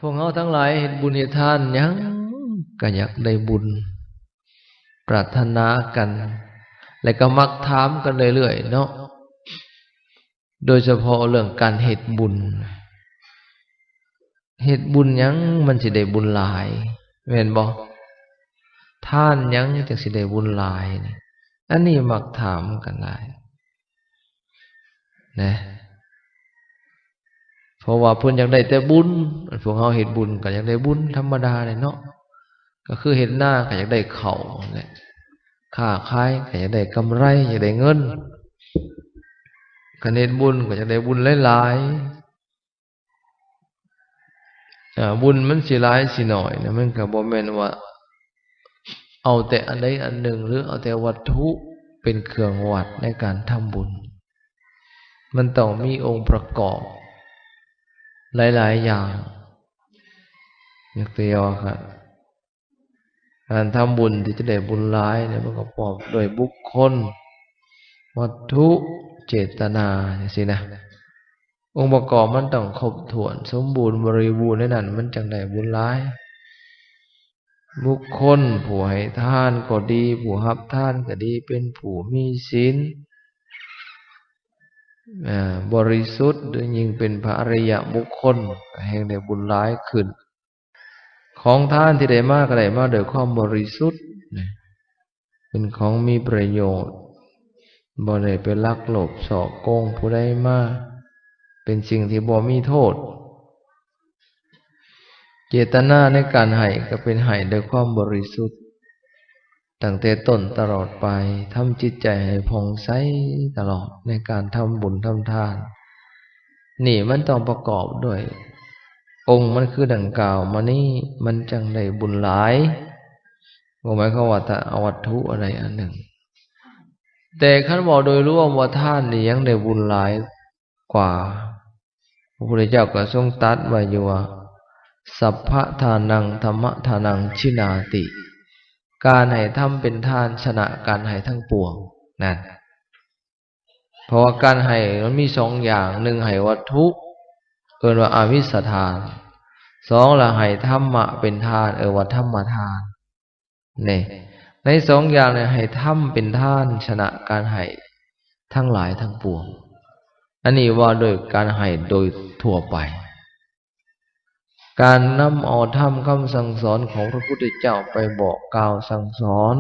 วกเราทั้งหลายเห็นบุญเห็นทานยังก็อยากได้บุญปรารถนากันแล้วก็มักถามกันเรื่อยๆเนาะโดยเฉพาะเรื่องการเฮ็ดบุญเฮ็ดบุญยังมันสิได้บุญหลายแม่นบ่ทานยังจังสิได้บุญหลายนี่อันนี้มักถามกันหลายนะเพราะว่าเพิ่นอยากได้แต่บุญพวกเฮาเฮ็ดบุญก็อยากได้บุญธรรมดาเลยเนาะก็คือเฮ็ดหน้าก็อยากได้ข้าวแหละค้าขายก็อยากได้กำไรอยากได้เงินคันเฮ็ดบุญก็อยากได้บุญหลายๆบุญมันสิหลายสิน้อยนะมันก็บ่แม่นว่าเอาแต่อันใดอันหนึ่งหรือเอาแต่วัตถุเป็นเครื่องวัดในการทำบุญมันต้องมีองค์ประกอบหลายๆอย่างยกตัวอย่างครับการทำบุญที่จะได้บุญหลายเนี่ยมันก็ประกอบด้วยบุคคลวัตถุเจตนาอย่างนี้นะองค์ประกอบมันต้องครบถ้วนสมบูรณ์บริบูรณ์ในนั้นมันจังได้บุญหลายบุคคลผู้ให้ทานก็ดีผู้รับทานก็ดีเป็นผู้มีศีลบริสุทธิ์หรือยิ่งเป็นพระอริยบุคคลแห่งได้บุญหลายขึ้นของทานที่ได้มาก็ได้มาโดยความบริสุทธิ์เป็นของมีประโยชน์บ่ได้ไปลักลอบฉ้อโกงผู้ใดมาเป็นสิ่งที่บ่มีโทษเจตนาในการให้ก็เป็นให้โดยความบริสุทธิ์ตั้งแต่ต้นตลอดไปทำจิตใจให้ผ่องใสตลอดในการทำบุญทำทานนี่มันต้องประกอบด้วยองค์มันคือดังกล่าวมานี่มันจังได้บุญหลายบ่หมายความว่าถ้าเอาวัตถุอะไรอันหนึ่งแต่คันบอกโดยรวมว่าทานนี่ยังได้บุญหลายกว่าพระพุทธเจ้าก็ทรงตรัสไว้อยู่ว่าสัพพะทานังธรรมทานังชินาติการให้ทำเป็นทานชนะการให้ทั้งปวงนั่นเพราะว่าการให้มันมีสองอย่างหนึ่งให้วัตถุเอิ้นว่าอาวิสทานสองละให้ธรรมะเป็นทานว่าธรรมทานนี่ในสองอย่างเนี่ยให้ธรรมเป็นทานชนะการให้ทั้งหลายทั้งปวงอันนี้ว่าโดยการให้โดยทั่วไปการนำเอาธรรมคำสั่งสอนของพระพุทธเจ้าไปบอกกล่าวสั่งสอน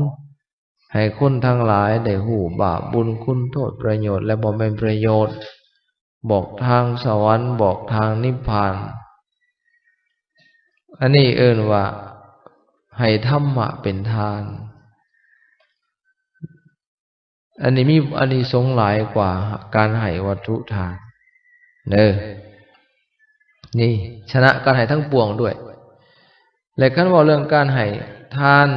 ให้คนทั้งหลายได้หูบาปบุญคุณโทษประโยชน์และบ่เป็นประโยชน์บอกทางสวรรค์บอกทางนิพพานอันนี้เอิ้นว่าให้ธรรมะเป็นทานอันนี้มีอานิสงส์หลายกว่าการให้วัตถุทานนี่ชนะการให้ทั้งปวงด้วยและคันว่าเรื่องการให้ทาน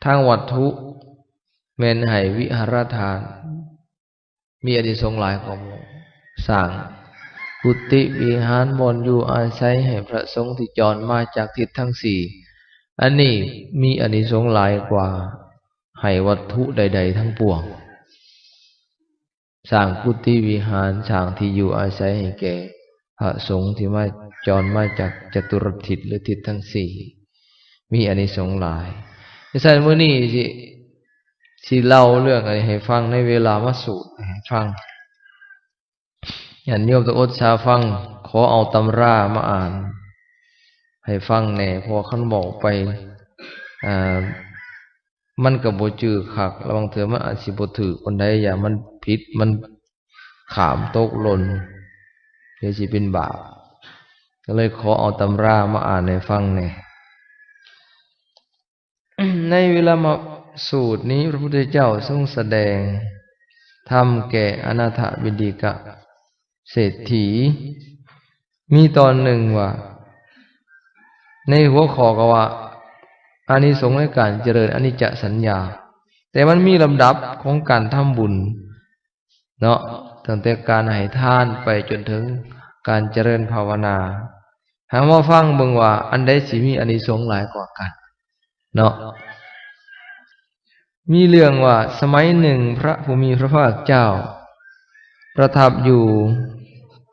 ทางวัตถุแม่นให้วิหารทานมีอานิสงส์หลายกว่าหมู่สร้างกุฏิวิหารบ่อนอยู่อาศัยให้พระสงฆ์ที่จรมาจากทิศทั้งสี่อันนี้มีอานิสงส์หลายกว่าให้วัตถุใดๆทั้งปวงสร้างกุฏิวิหารสร้างที่อยู่อาศัยให้แก่พระสงฆ์ที่มาจรมาจากจตุรทิศหรือทิศทั้งสี่มีอานิสงส์หลายฉะนั้นมื้อนี้สิเล่าเรื่องอะไรให้ฟังในเวลามาสูตรให้ฟังญาติโยมต้องอดฟังขอเอาตำรามาอ่านให้ฟังแน่เพราะคันบอกไปมันก็บ่จื้อคักระวังเถื่อมันอาจสิบ่ถูกคนใดอย่ามันผิดมันขามตกหล่นเดี๋ยวสิเป็นบาปก็เลยขอเอาตำรามาอ่านให้ฟังแน่ ในเวลามาสูตรนี้พระพุทธเจ้าทรงแสดงธรรมแก่อนาถบิณฑิกะเศรษฐีมีตอนหนึ่งว่าในหัวข้อก็ว่าอานิสงส์ในการเจริญอนิจจสัญญาแต่มันมีลำดับของการทำบุญเนาะตั้งแต่การให้ทานไปจนถึงการเจริญภาวนาหามาฟังเบิ่งว่าอันใดสิมีอานิสงส์หลายกว่ากันเนาะมีเรื่องว่าสมัยหนึ่งพระผู้มีพระภาคเจ้าประทับอยู่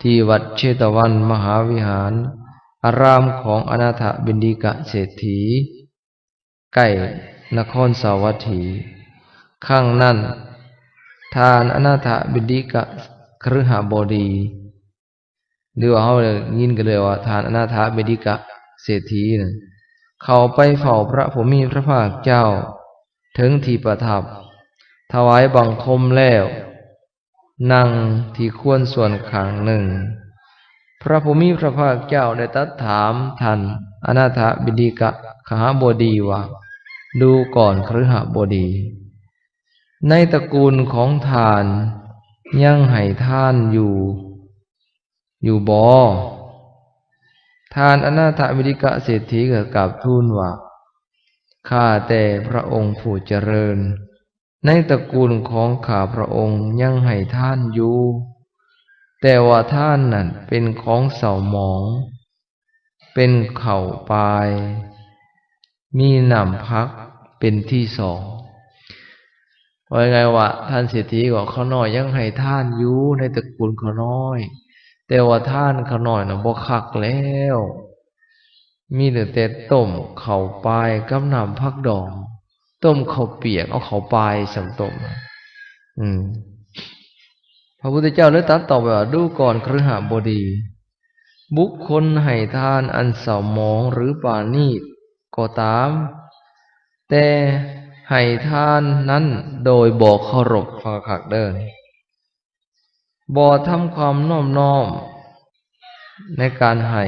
ที่วัดเชตวันมหาวิหารอ ารามของอนาถบิณฑิกะเศรษฐีใกล้นครสาวัตถีข้างนั้นทานอนาถบิณฑิกะคฤหบดีหรือว่าเขายินกันเลยว่าทานอนาถบิณฑิกะเศรษฐีน่ะเขาไปเฝ้าพระผู้มีพระภาคเจ้าถึงที่ประทับถวายบังคมแล้วนั่งที่ควรส่วนข้างหนึ่งพระผู้มีพระภาคเจ้าได้ตรัสถามท่านอนาถบิณฑิกะขหบดีว่าดูก่อนคฤหบดีในตระกูลของทานยังให้ทานอยู่บ่ทานอนาถบิณฑิกะเศรษฐีก็กราบทูลว่าข้าแต่พระองค์ผู้เจริญในตระกูลของข้าพระองค์ยังให้ทานอยู่แต่ว่าทานนั้นเป็นของเศร้าหมองเป็นเข่าปลายมีน้ำพักเป็นที่สองว่าไงวะท่านเศรษฐีก็เขาน้อยยังให้ทานอยู่ในตระกูลเขาน้อยแต่ว่าทานเขาน้อยน่ะบ่คักแล้วมีแต่ต้มข้าวปลายกับน้ำพักดองต้มข้าวเปียกเอาข้าวปลายสำต้มพระพุทธเจ้าเลยตรัสตอบว่าดูก่อนคฤหบดีบุคคลให้ทานอันเศร้าหมองหรือปราณีตก็ตามแต่ให้ทานนั้นโดยบ่เคารพฟังคักเด้อบ่ทำความน้อมน้อมในการให้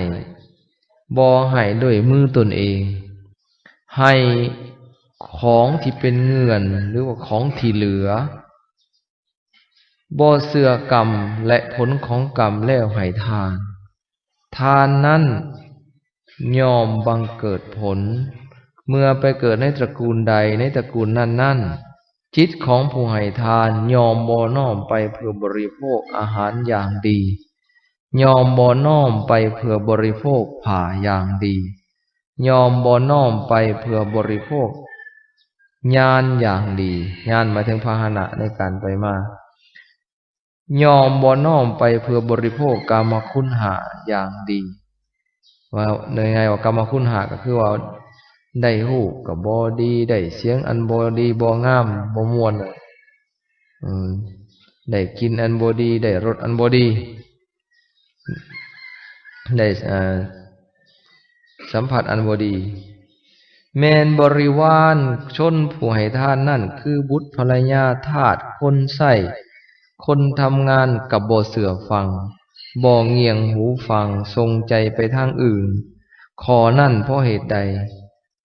บ่ให้ด้วยมือตนเองให้ของที่เป็นเงินหรือว่าของที่เหลือบ่เชื่อกรรมและผลของกรรมแล้วให้ทานทานนั้นย่อมบังเกิดผลเมื่อไปเกิดในตระกูลใดในตระกูลนั้นๆจิตของผู้ให้ทานย่อมบ่น้อมไปเพื่อบริโภคอาหารอย่างดีย่อมบ่น้อมไปเพื่อบริโภคผ้าอย่างดีย่อมบ่น้อมไปเพื่อบริโภคญาณอย่างดีญาณหมายถึงพาหนะในการไปมายอมบ่น้อมไปเพื่อบริโภคกามคุณห้าอย่างดีว่าในไงว่ากามคุณห้าก็คือว่าได้รูปก็บ่ดีได้เสียงอันบ่ดีบ่งามบ่ม่วนได้กินอันบ่ดีได้รสอันบ่ดีได้สัมผัสอันบ่ดีแม่นบริวารชนผู้ให้ทานนั่นคือบุตรภรรยาทาสคนใช้คนทำงานกับบ่เสื่อฟังบ่เงี่ยงหูฟังทรงใจไปทางอื่นขอนั่นเพราะเหตุใด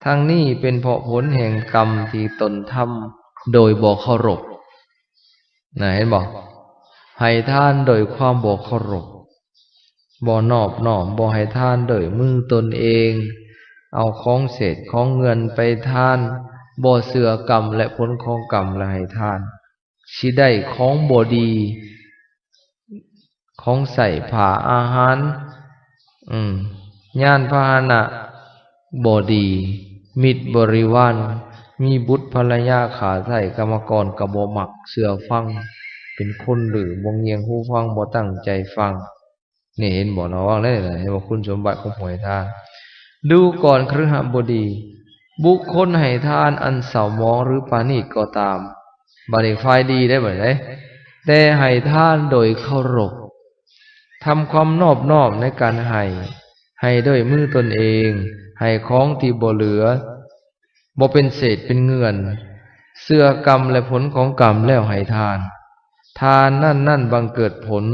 ทางนี้เป็นเพราะผลแห่งกรรมที่ตนทำโดยบ่เคารพเห็นบ่ให้ทานโดยความบ่เคารพบ่นอบน้อมบ่ให้ทานโดยมือตนเองเอาของเศษของเงินไปทานบ่เชื่อกรรมและผลของกรรมและให้ทานสิได้ของบ่ดีของใส่ผ้าอาหารญาณพาหนะบ่ดีมิตรบริวารมีบุตรภรรยาขาใส่กรรมกรก็บ่มักเชื่อฟังเป็นคนหรือบ่เงี่ยงหูฟังบ่ตั้งใจฟังนี่เห็นบ่ระวังได้เห็นบ่คุณสมบัติของผู้ให้ทานดูก่อนคฤหบดีบุคคลให้ทานอันเศร้าหมองหรือปราณีตก็ตามบัดนี้ฝ่ายดีได้บ่ได้แต่ให้ทานโดยเคารพทำความนอบน้อมในการให้ด้วยมือตนเองให้ของที่บ่เหลือบ่เป็นเศษเป็นเงื่อนเชื่อกรรมและผลของกรรมแล้วให้ทานทานนั่นบังเกิดผล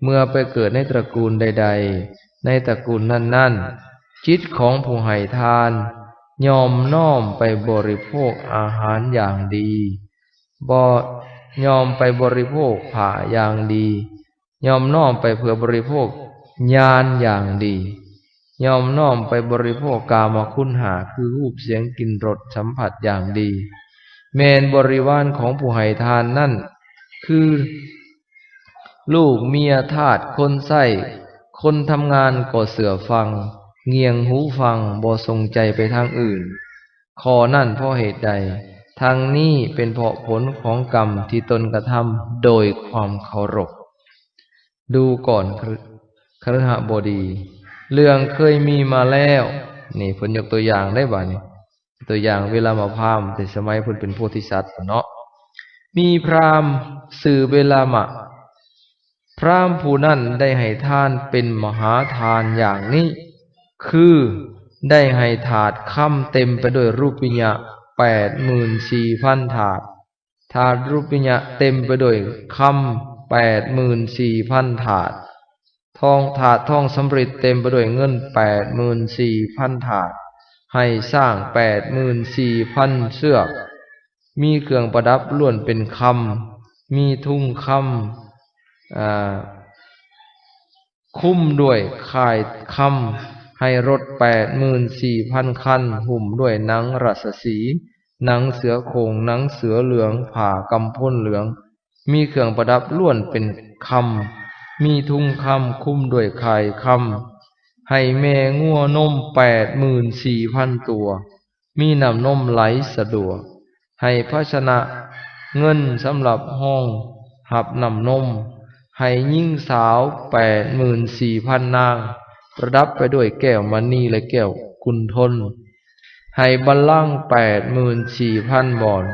เมื่อไปเกิดในตระกูลใดๆในตระกูลนั้นจิตของผู้ให้ทานยอมน้อมไปบริโภคอาหารอย่างดีบ่ยอมไปบริโภคผ้าอย่างดียอมน้อมไปเพื่อบริโภคญาณอย่างดียอมน้อมไปบริโภคกามคุณห้าคือรูปเสียงกลิ่นรสสัมผัสอย่างดีแม้นบริวารของผู้ให้ทานนั่นคือลูกเมียทาสคนใช้คนทำงานก็เชื่อฟังเงี่ยงหูฟังบ่ทรงใจไปทางอื่นขอนั่นเพราะเหตุใดทางนี้เป็นเพราะผลของกรรมที่ตนกระทำโดยความเคารพดูก่อนคฤหบดี เรื่องเคยมีมาแล้วนี่เพิ่นยกตัวอย่างได้บ่นี่ตัวอย่างเวลามาพราหมณ์แต่สมัยเพิ่นเป็นโพธิสัตว์เนาะมีพราหมณ์สื่อเวลามะพราหมณ์ผู้นั้นได้ให้ทานเป็นมหาทานอย่างนี้คือได้ให้ถาดค่ำเต็มไปด้วยรูปิยะ84,000 ถาดถาดรูปิยะเต็มไปด้วยค่ำ84,000 ถาดทองถาดทองสำริดเต็มไปด้วยเงิน84,000 ถาดให้สร้าง84,000 เชือกมีเครื่องประดับล้วนเป็นคำมีทุ่งคำคุ้มด้วยข่ายคำให้รถ84,000 คันหุ้มด้วยหนังราชสีห์หนังเสือโคร่งหนังเสือเหลืองผ่ากำพลเหลืองมีเครื่องประดับล้วนเป็นคำมีทุ่งคำคุ้มด้วยข่ายคำให้แม่งัวนม84,000 ตัวมีน้ำนมไหลสะดวกให้ภาชนะเงินสำหรับห้องหับน้ำนมให้หญิงสาว84,000 นางประดับไปด้วยแก้วมณีและแก้วกุนทลให้บัลลังก์84,000 บ่อน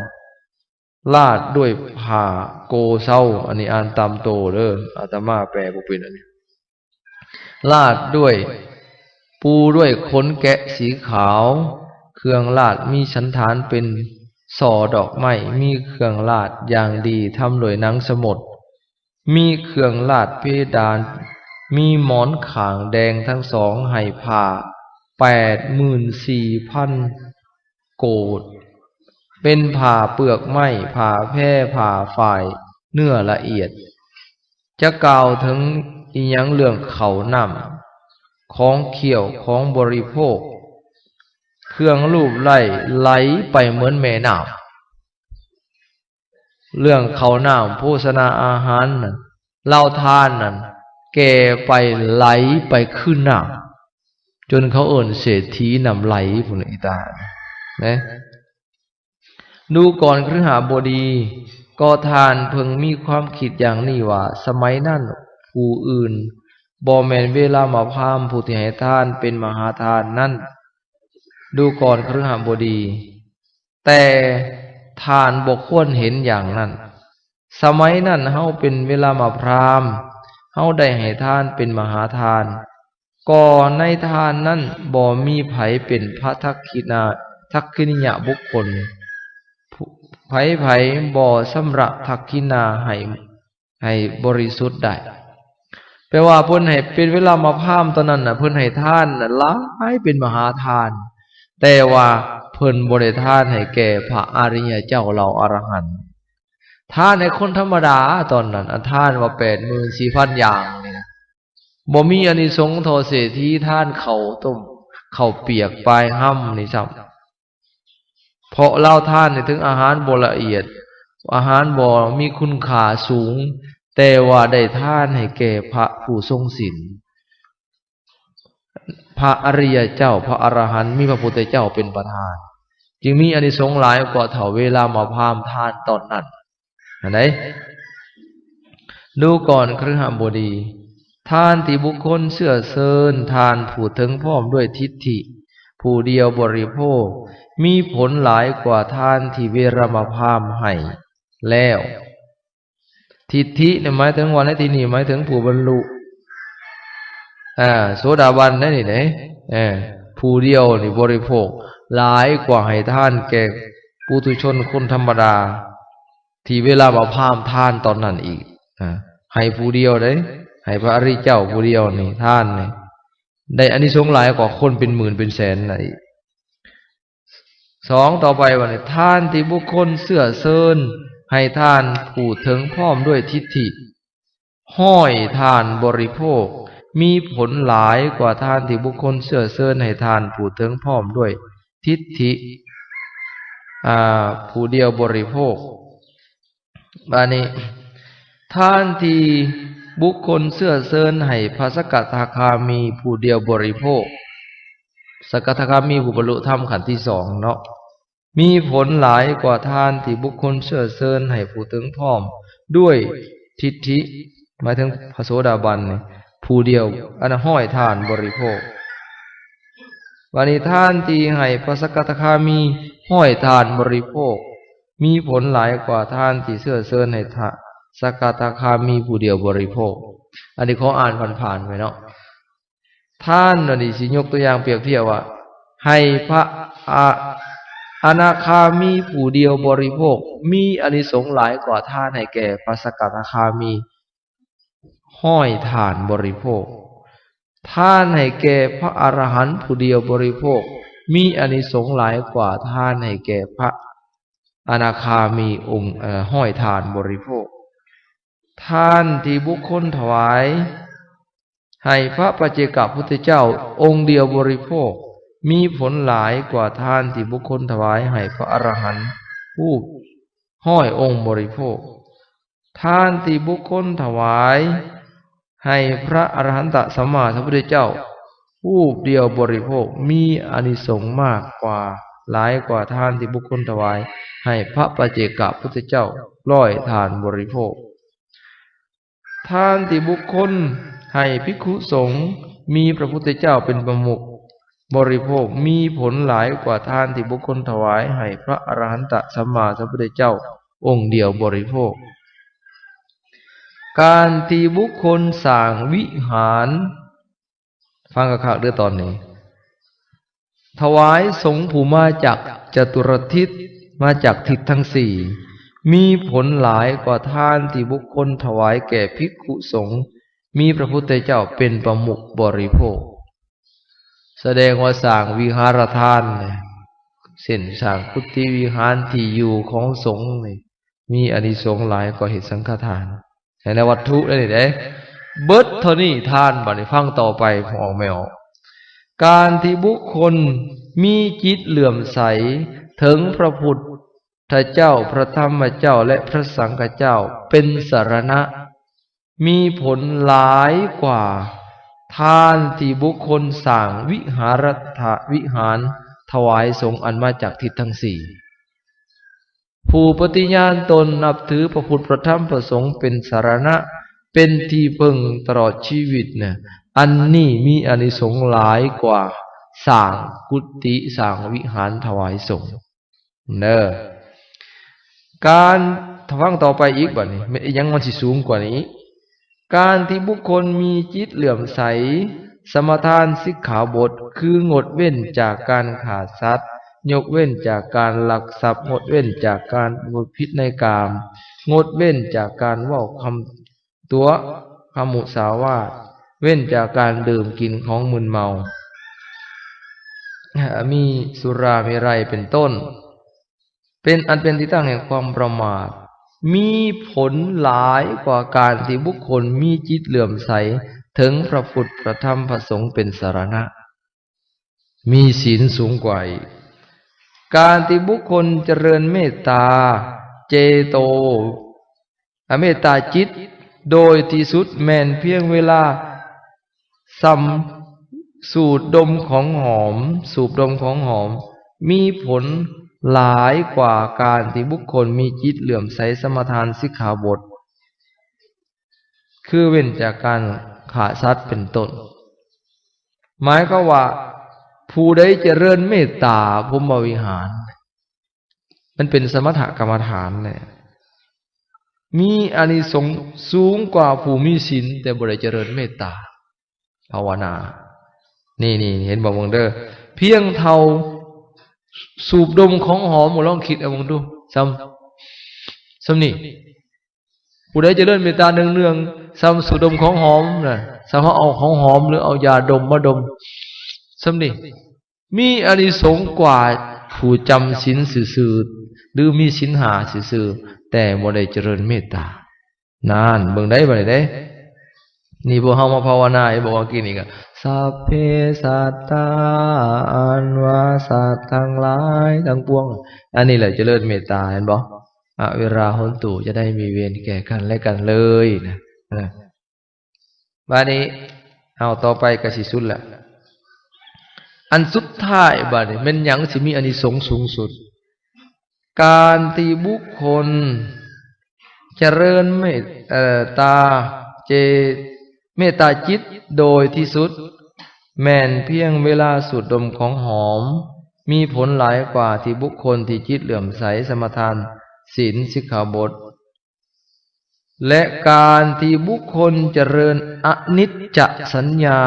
ลาดด้วยผ้าโกเซาอันนี้อ่านตามโตเด้ออาตมาแปลบ่เป็นอันนี้ลาดด้วยปูด้วยขนแกะสีขาวเครื่องลาดมีสันฐานเป็นสอดอกไม้มีเครื่องลาดอย่างดีทำด้วยหนังสมุทรมีเครื่องลาดเพดานมีหมอนข่างแดงทั้งสองให้ผ้า84,000 โกฏเป็นผ้าเปลือกไม้ผ้าแพร่ผ้าฝ่ายเนื้อละเอียดจะกล่าวถึงอีหยังเรื่องเขาน้ำของเคี่ยวของบริโภคเครื่องลูบไล้ไหลไปเหมือนแม่น้ำเรื่องเขาน้ำโภชนาอาหารนั่นเล่าทานนั่นแก่ไปไหลไปขึ้นน้ำจนเขาเอิ้นเศรษฐีน้ำไหลพุ่นอีตานะดูก่อนคฤหบดีก็ทานเพิ่งมีความคิดอย่างนี้ว่าสมัยนั้นผู้อื่นบ่แม่นเวลามาพราหมณ์ผู้ที่ให้ทานเป็นมหาทานนั้นดูก่อนคฤหบดีแต่ทานบ่ควรเห็นอย่างนั้นสมัยนั้นเฮาเป็นเวลามาพราหมณ์เฮาได้ให้ทานเป็นมหาทานก่อในทานนั้นบ่มีไผเป็นพระทักขินิยบุคคลไผบ่สำระทักขินาให้บริสุทธิ์ได้แปลว่าเพิ่นให้เป็นเวลามาพราหมณ์ตอนนั้นน่ะเพิ่นให้ทานน่ะหลายเป็นมหาทานแต่ว่าเพิ่นบ่ได้ทานให้แก่พระอริยเจ้าเหล่าอรหันต์ทานให้คนธรรมดาตอนนั้นทานว่า84,000 อย่างนี่นะบ่มีอานิสงส์เท่าเศรษฐีทานข้าวต้มข้าวเปียกปลายห้ำนี่ซ้ำเพราะเล่าทานนี่ถึงอาหารบ่ละเอียดอาหารบ่มีคุณค่าสูงแต่ว่าได้ทานให้แก่พระผู้ทรงศีลพระอริยเจ้าพระอรหันต์มีพระพุทธเจ้าเป็นประธานจึงมีอานิสงส์หลายกว่าเท่าเวลามาพราหมณ์ทานตอนนั้นอันไหนดูก่อนคฤหบดีทานที่บุคคลเสื่อเซินทานผู้ถึงพร้อมด้วยทิฏฐิผู้เดียวบริโภคมีผลหลายกว่าทานที่เวรมาพราหมณ์ให้แล้วทิฏฐิเนี่ยหมายถึงวันในที่นี้หมายถึงผู้บรรลุโสดาบันนั่นนี่ไหนผู้เดียวนี่บริโภคหลายกว่าให้ทานแก่ปุถุชนคนธรรมดาที่เวลามาพราหมณ์ทานตอนนั้นอีกให้ผู้เดียวได้ให้พระอริยเจ้าผู้เดียวนี่ทานนี่ได้อานิสงส์หลายกว่าคนเป็นหมื่นเป็นแสนน่ะอีก2ต่อไปว่าเนี่ยทานที่บุคคลเสื่อเซินให้ทานผู้ถึงพร้อมด้วยทิฏฐิห้อยทานบริโภคมีผลหลายกว่าทานที่บุคคลเสื่อเซินให้ทานผู้ถึงพร้อมด้วยทิฏฐิผู้เดียวบริโภคบานี้ทานที่บุคคลเสื่อเซินให้พระสกทาคามีผู้เดียวบริโภคสกทาคามีผู้บรรลุธรรมขันธ์ที่2เนาะมีผลหลายกว่าทานที่บุคคลเสื่อเซินให้ผู้ถึงพร้อมด้วยทิฏฐิหมายถึงพระโสดาบันนี่ ผู้เดียวอันห้อยทานบริโภควันนี้ท่านที่ให้พระสกทาคามีห้อยทานบริโภคมีผลหลายกว่าท่านที่เสื่อเซินให้สกทาคามีผู้เดียวบริโภคอันนี้เขาอ่านผ่านๆไปเนาะท่านอันนี้สิยกตัวอย่างเปรียบเทียบว่าให้พระอนาคามีผู้เดียวบริโภคมีอานิสงส์หลายกว่าท่านให้แก่พระสกทาคามีห้อยทานบริโภคท่านให้แก่พระอรหันต์ผู้เดียวบริโภคมีอานิสงส์หลายกว่าท่านให้แก่พระอนาคามีองค์ห้อยทานบริโภคท่านที่บุคคลถวายให้พระปัจเจกพุทธเจ้าองค์เดียวบริโภคมีผลหลายกว่าท่านที่บุคคลถวายให้พระอรหันต์ผู้ห้อยองค์บริโภคท่านที่บุคคลถวายให้พระอรหันตสัมมาสัมพุทธเจ้าผู้เดียวบริโภคมีอานิสงส์มากกว่าหลายกว่าท่านที่บุคคลถวายให้พระปัจเจกพุทธเจ้าร้อยทานบริโภคท่านที่บุคคลให้ภิกขุสงฆ์มีพระพุทธเจ้าเป็นประมุขบริโภคมีผลหลายกว่าท่านที่บุคคลถวายให้พระอรหันตสัมมาสัมพุทธเจ้าองค์เดียวบริโภคการที่บุคคลสร้างวิหารฟังข่าวเรื่องตอนนี้ถวายสงฆ์ผู้มาจากจตุรทิศมาจากทิศทั้งสี่มีผลหลายกว่าท่านที่บุคคลถวายแก่ภิกขุสงฆ์มีพระพุทธเจ้าเป็นประมุขบริโภคแสดงว่าสร้างวิหารทานเส้นสร้างพุทธิวิหารที่อยู่ของสงฆ์มีอานิสงส์หลายกว่าเหตุสังฆทานในวัตถุได้เด้เบิดเท่านี้ทานบัดนี้ฟังต่อไปผมออกไม่ออกการที่บุคคลมีจิตเหลื่อมใสถึงพระพุทธเจ้าพระธรรมเจ้าและพระสังฆเจ้าเป็นสรณะมีผลหลายกว่าทานที่บุคคลสร้างวิหารถวายสงฆ์อันมาจากทิศทั้งสี่ผู้ปฏิญาณตนนับถือพระพุทธพระธรรมพระสงฆ์เป็นสรณะเป็นที่พึ่งตลอดชีวิตเนี่ยอันนี้มีอานิสงส์หลายกว่าสร้างกุฏิสร้างวิหารถวายสงฆ์เด้อการฟังต่อไปอีกบัดนี้ยังมันสิสูงกว่านี้การที่บุคคลมีจิตเหลื่อมใสสมทานสิกขาบทคืองดเว้นจากการฆ่าสัตว์ยกเว้นจากการลักทรัพย์งดเว้นจากการพูดผิดในกามงดเว้นจากการเว้าคำตัวคำมุสาวาทเว้นจากการดื่มกินของมึนเมามีสุราเมรัยเป็นต้นเป็นอันเป็นที่ตั้งแห่งความประมาทมีผลหลายกว่าการที่บุคคลมีจิตเหลื่อมใสถึงพระพุทธพระธรรมพระสงฆ์เป็นสรณะมีศีลสูงกว่าการที่บุคคลเจริญเมตตาเจโตเมตตาจิตโดยที่สุดแม้นเพียงเวลาสูดดมของหอมมีผลหลายกว่าการที่บุคคลมีจิตเหลื่อมใสสมทานสิกขาบทคือเว้นจากการฆ่าสัตว์เป็นต้นหมายก็ว่าผู้ใดเจริญเมตตาพรหมวิหารมันเป็นสมถกรรมฐานเนี่ยมีอานิสงส์สูงกว่าผู้มีศีลแต่บ่ได้เจริญเมตตาภาวนานี่เห็นบ่มึงเด้อเพียงเท่าสูบดมของหอมลองคิดเอามึงดูซ้ำนี่ผู้ใดเจริญเมตตาเนืองๆซ้ำสูดดมของหอมน่ะซ้ำเอาของหอมหรือเอายาดมมาดมซ้ำนี่มีอานิสงส์กว่าผู้จำศีลซื่อๆหรือมีศีลห้าซื่อๆแต่บ่ได้เจริญเมตตานานเบิ่งได้บ่ได้นี่พวกเฮามาภาวนาให้บอกว่ากินอีกสัพเพสัตตาอันว่าสัตว์ทั้งหลายทั้งปวงอันนี้แหละเจริญเมตตาเห็นบ่เวลาหนตุจะได้มีเวรแก่กันและกันเลยนะบัดนี้เอาต่อไปก็สิสุดละอันสุดท้ายบัดนี้มันหยังสิมีอานิสงส์สูงสุดการที่บุคคลเจริญเมตตา เมตตาจิตโดยที่สุดแม้นเพียงเวลาสูดดมของหอมมีผลหลายกว่าที่บุคคลที่จิตเหลื่อมใสสมทานศีลสิกขาบทและการที่บุคคลเจริญอนิจจสัญญา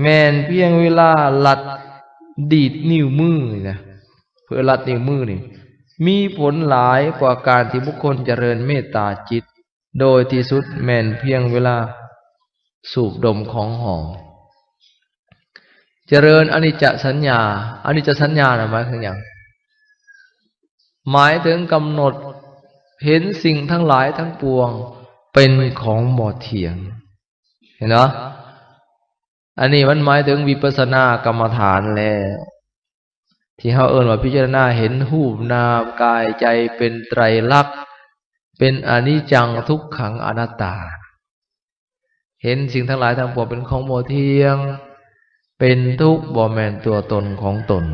แม้นเพียงเวลาลัดดีดนิ้วมือนะเพื่อลัดนิ้วมือนี่มีผลหลายกว่าการที่บุคคลเจริญเมตตาจิตโดยที่สุดแม้นเพียงเวลาสูบดมของหอมเจริญอนิจจสัญญาอนิจจสัญญาหมายถึงอย่างหมายถึงกำหนดเห็นสิ่งทั้งหลายทั้งปวงเป็นของบ่เที่ยงเห็นเนาะอันนี้มันหมายถึงวิปัสสนากรรมฐานแล้วที่เขาว่าพิจารณาเห็นรูปนามกายใจเป็นไตรลักษณ์เป็นอนิจจังทุกขังอนัตตาเห็นสิ่งทั้งหลายทั้งปวงเป็นของบ่เที่ยงเป็นทุกข์บ่แม่นตัวตนของตน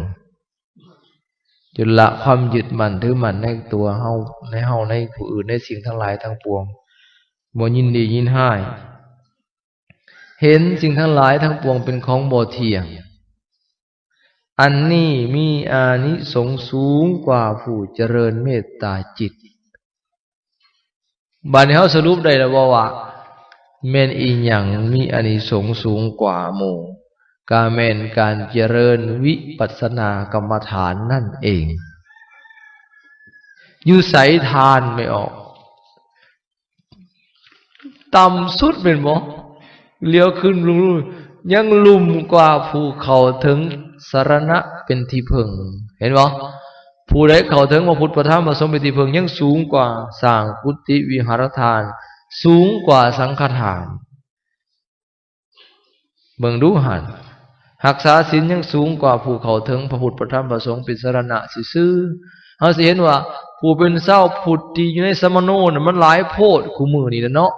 จนละความยึดมั่นถือมั่นในตัวเฮาในผู้อื่นในสิ่งทั้งหลายทั้งปวงบ่ยินดียินร้ายเห็นสิ่งทั้งหลายทั้งปวงเป็นของบ่เที่ยงอันนี้มีอานิสงส์สูงกว่าผู้เจริญเมตตาจิตบัดนี้เฮาสรุปได้แล้วว่าแม่นอีหยังมีอานิสงส์สูงกว่าหมู่กาแม่นการเจริญวิปัสสนากรรมฐานนั่นเองอยู่ไสทานไม่ออกต่ำสุดเป็นบ่เลี้ยวขึ้นลุมยังลุ่มกว่าภูเขาถึงสรณะเป็นที่พึ่งเห็นบ่ผู้ใดเข้าถึงพระพุทธพระธรรมพระสงฆ์เป็นที่พึ่งยังสูงกว่าสร้างกุฏิวิหารทานสูงกว่าสังฆทานเบิ่งดูหั่นรักษาศีลยังสูงกว่าผู้เข้าถึงพระพุทธพระธรรมพระสงฆ์เป็นสรณะซื่อๆเฮาสิเห็นว่าผู้เป็นเจ้าพุทธที่อยู่ในสมโนน่ะมันหลายโพดคู่มื้อนี้เนาะ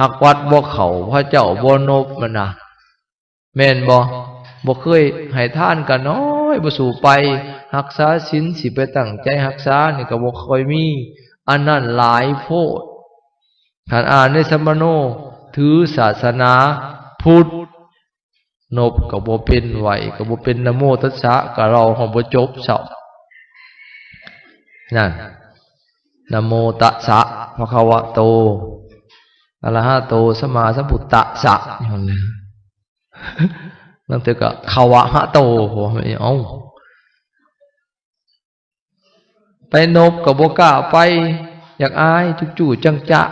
หักวัดบ่เข้าพระเจ้าบ่นบมันน่ะแม่นบ่เคยให้ทานก็น้อยบ่สู่ไปรักษาศีลสิไปตั้งใจรักษานี่ก็บ่ค่อยมีอันนั้นหลายโพดท่านอ่านในสมโนถือศาสนาพุทธนบก็บ่เป็นไหวก็บ่เป็นนะโมตัสสะก็เราของบ่จบเซานั่นนะโมตัสสะภะคะวะโตอะระหะโตสัมมาสัมพุทธัสสะนั่นแหละนั่นแต่ก็ขวะหะโตบ่เอาไปนบก็บ่กล้าไปอยากอายจู่ๆจังจะ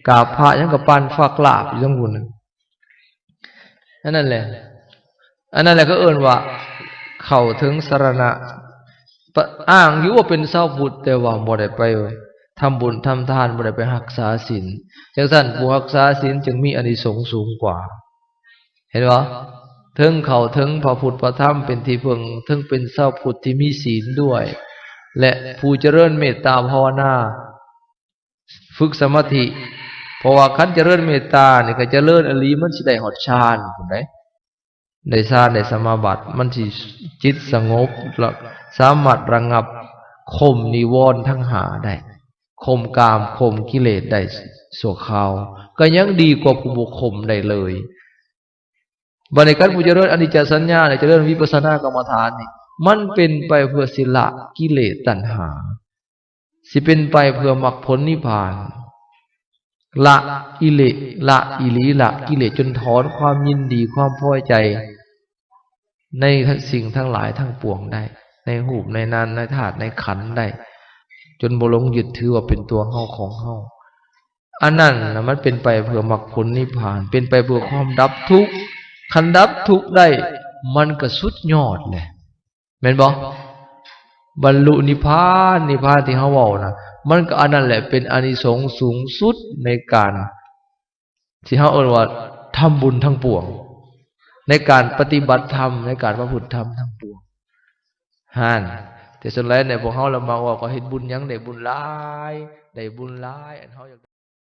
กราบพระยังก็ปานฝากลาบอยู่จังหุ่นนั่นแหละอันนั้นแหละก็เอิ้นว่าเข้าถึงสรณะอ้างอยู่ว่าเป็นชาวพุทธแต่ว่าบ่ได้ไปทำบุญทำทานบ่ได้ไปรักษาศีลจังซั่นผู้รักษาศีลจึงมีอานิสงส์สูงกว่าเห็นบ่ถึงเข้าถึงพระพุทธพระธรรมเป็นที่พึ่งถึงเป็นชาวพุทธที่มีศีลด้วยและผู้เจริญเมตตาภาวนาฝึกสมาธิเพราะว่าคันเจริญเมตตานี่ก็เจริญอริมันสิได้ฮอดฌานพุ่นได้ฌานได้สมาบัติมันสิจิตสงบแล้วสามารถระงับข่มนิวรณ์ทั้ง5ได้ข่มกามข่มกิเลสได้ชั่วคราวก็ยังดีกว่าผู้บ่ข่มได้เลยบัดนี้การผู้เจริญอนิจจสัญญาเนี่ยเจริญวิปัสสนากรรมฐานนี่มันเป็นไปเพื่อสิละกิเลสตัณหาสิเป็นไปเพื่อมรรคผลนิพพานละกิเลสละอิริละกิเลสจนถอนความยินดีความพอใจในสิ่งทั้งหลายทั้งปวงได้ในรูปในนามในธาตุในขันธ์ได้จนบ่หลงยึดถือว่าเป็นตัวเฮาของเฮาอันนั้นน่ะมันเป็นไปเพื่อมรรคผลนิพพานเป็นไปเพื่อความดับทุกข์คันดับทุกข์ได้มันก็สุดยอดแหละแม่นบ่บรรลุนิพพานที่เฮาเว้านะมันก็อันนั้นแหละเป็นอานิสงส์สูงสุดในการที่เฮาเอิ้นว่าทำบุญทั้งปวงในการปฏิบัติธรรมในการประพฤติธรรมทั้งปวงหั่นแต่ส่วนใหญ่เนี่ยพวกเฮาละมักว่าก็เฮ็ดบุญหยังได้บุญหลายอันเฮาอยาก